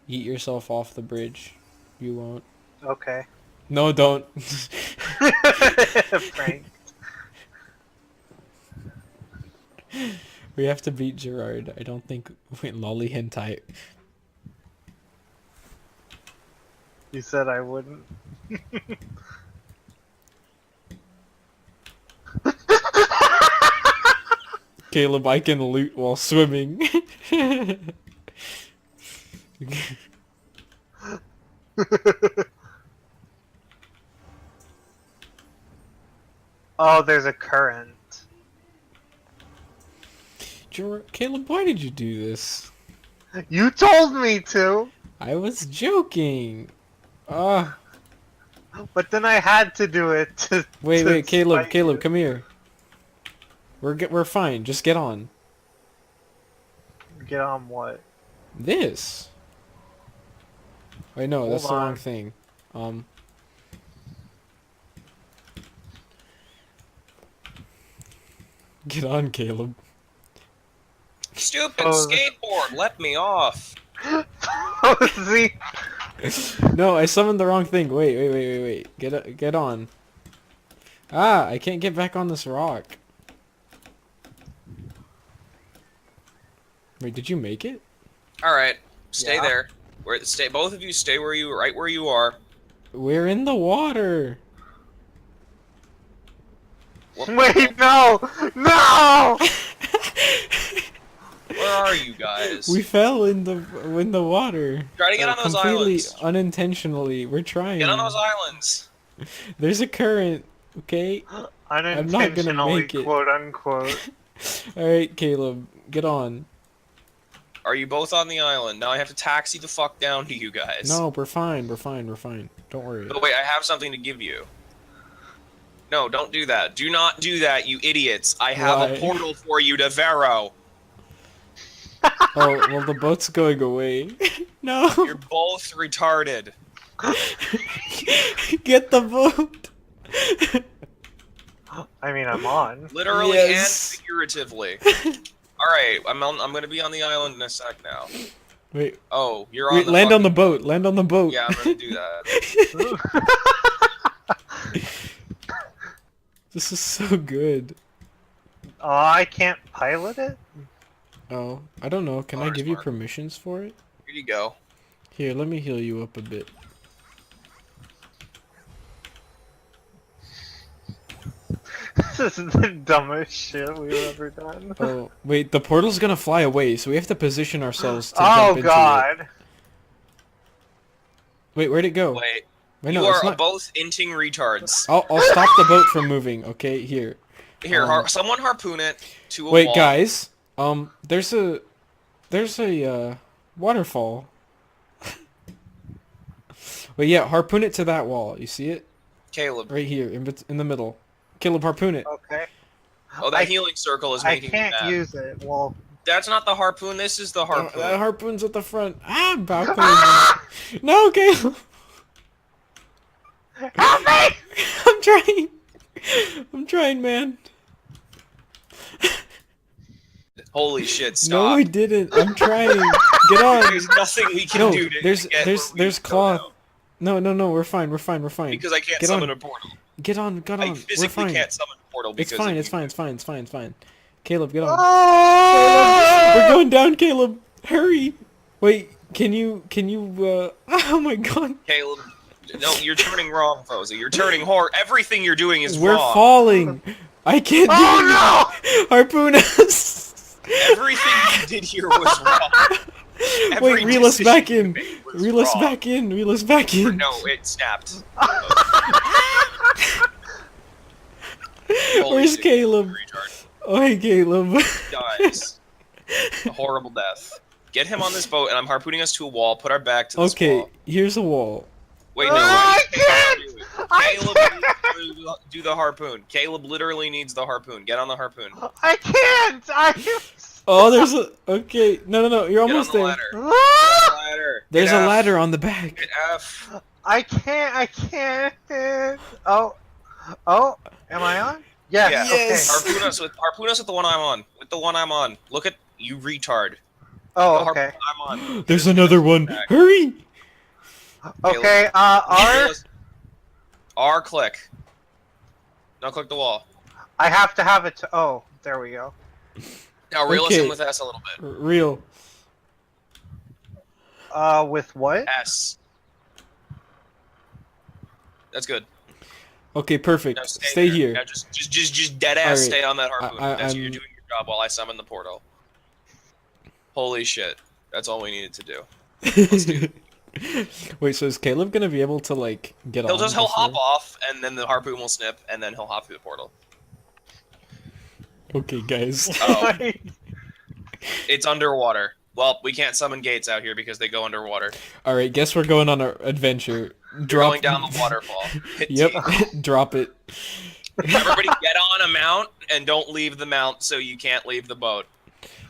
Eat yourself off the bridge. You won't. Okay. No, don't. Frank. We have to beat Gerard. I don't think. Wait, lolly hentai. You said I wouldn't. Caleb, I can loot while swimming. Oh, there's a current. Caleb, why did you do this? You told me to! I was joking. Ah. But then I had to do it to Wait, Caleb, spite Caleb, you. come here. We're fine. Just get on. Get on what? This. Wait, no, that's the Hold wrong on. thing. Get on, Caleb. Stupid Oh. skateboard, let me off. See? No, I summoned the wrong thing. Wait. Get on. Ah, I can't get back on this rock. Wait, did you make it? Alright, stay Yeah. there. Both of you stay right where you are. We're in the water. Wait, no! No! Where are you guys? We fell in the water. Try to get on those Completely islands. unintentionally. We're trying. Get on those islands. There's a current, okay? not gonna Unintentionally, make it. quote unquote. Alright, Caleb, get on. Are you both on the island? Now I have to taxi the fuck down to you guys. No, we're fine. Don't worry. But wait, I have something to give you. No, don't do that. Do not do that, you idiots. I have Why? a portal for you to Vero. Oh, well, the boat's going away. No! You're both retarded. Get the boat! I mean, I'm on. Literally Yes. and figuratively. Alright, I'm gonna be on the island in a sec now. Wait, Oh, you're on wait, the land on the fucking boat. Land on the boat. Yeah, I'm gonna do that. This is so good. Oh, I can't pilot it? Oh, I don't know. Can I Water's give you mark. permissions for it? Here you go. Here, let me heal you up a bit. This is the dumbest shit we've ever done. Oh, wait, the portal's gonna fly away, so we have to position ourselves to Oh jump into it. god. Wait, where'd it go? Wait, Wait, you no, it's are not. both inting retards. I'll stop the boat from moving, okay? Here. Here, someone harpoon it to a Wait, wall. guys. There's a waterfall. Wait, yeah, harpoon it to that wall. You see it? Caleb. Right here, in the middle. Caleb, harpoon it. Okay. Oh, that I- healing circle is I making me can't mad. use it. Well, That's not the harpoon, this is the harpoon. That harpoon's at the front. Ah, balcony. No, Caleb. help me! I'm trying. I'm trying, man. Holy shit, No, stop. I didn't. I'm trying. Get on. There's nothing we can No, do to there's get where we there's go cloth. now. No, we're fine. Because I can't Get summon on. a portal. Get on. I We're physically fine. can't summon a portal It's because fine. of It's you. fine. It's fine. Caleb, get on. Oh! We're going down, Caleb. Hurry. Wait, can you oh my god. Caleb, no, you're turning wrong, Fozy. You're turning everything you're doing is We're wrong. falling. I can't do Oh it. Harpoon us. Everything you did here was wrong. Every Wait, reel us decision back you in. made was Reel us wrong. back in. Reel us back in. No, it snapped. Where's shit, Caleb? retard. Oh, hey, Caleb. Dies. A horrible death. Get him on this boat, and I'm harpooning us to a wall. Put our back to this Okay, wall. here's a wall. Wait, no. I can't! I Caleb can't! needs to do the harpoon. Caleb literally needs the harpoon. Get on the harpoon. I can't! Oh, there's a... Okay, no, you're Get on almost the there. ladder. Get on Ah! the ladder. There's Get a F. ladder on the back. Get F. I can't. Oh, am I on? Yes. Yeah. Yes. Okay. Harpoon us with the one I'm on. With the one I'm on. Look at you, retard. Oh, The harpoon okay. I'm on. There's another one. Hurry! Okay, R? R click. Now click the wall. I have to have it to... Oh, there we go. Now reel us Okay. in with S a little bit. Real. With what? S. That's good. Okay, perfect. Now Stay there. here. Now just dead ass Alright. stay on that harpoon. That's you I'm- doing your job while I summon the portal. Holy shit. That's all we needed to do. Let's do Wait, so is Caleb gonna be able to like get on? He'll hop before? off, and then the harpoon will snip, and then he'll hop through the portal. Okay, guys. Oh, it's underwater. Well, we can't summon gates out here because they go underwater. All right, guess we're going on our adventure. You're Drop. going down the waterfall. Hit Yep. T. Drop it. Everybody get on a mount and don't leave the mount so you can't leave the boat.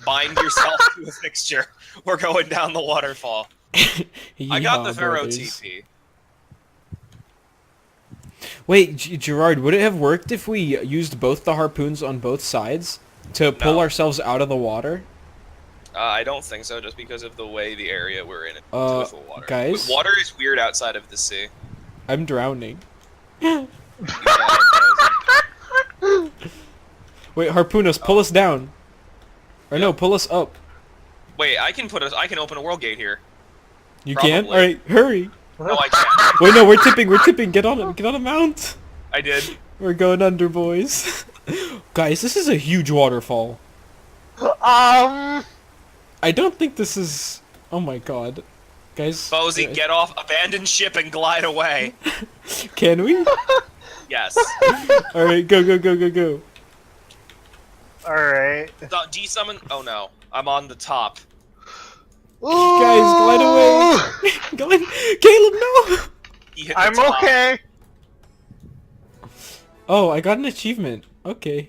Bind yourself to a fixture. We're going down the waterfall. I got the Yeehaw, Pharaoh brothers. TP. Wait, Gerard, would it have worked if we used both the harpoons on both sides to pull No. ourselves out of the water? I don't think so, just because of the way the area we're in with the water. Guys? Water is weird outside of the sea. I'm drowning. Yeah, it does. Wait, harpoon us, pull us down. Or no, pull us up. Wait, I can open a world gate here. You can? Probably. Alright, hurry. No, I can't. Wait, no, we're tipping, get on a mount. I did. We're going under, boys. Guys, this is a huge waterfall. I don't think this is... Oh my god. Guys... Bozy, get off, abandon ship, and glide away. Can we? Yes. Alright, go. Alright. De-summon. Oh no, I'm on the top. Guys, glide away. Glide... Caleb, no! He hit the I'm top. okay. Oh, I got an achievement. Okay.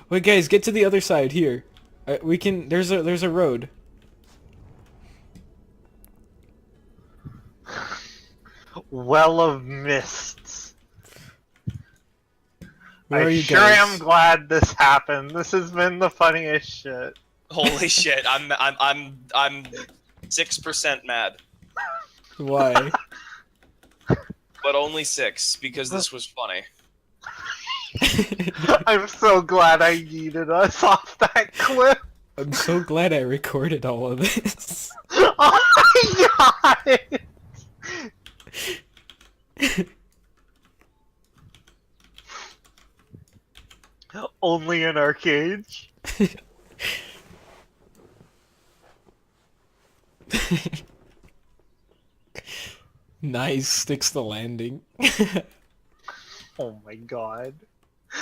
Wait, guys, get to the other side here. We can... There's a road. Well of mists. Where are I you sure guys? am glad this happened. This has been the funniest shit. Holy shit, I'm 6% mad, Why? but only 6 because this was funny. I'm so glad I yeeted us off that cliff. I'm so glad I recorded all of this. Oh my god! Only in Archeage. Nice, sticks the landing. Oh my god.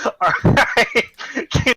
Alright.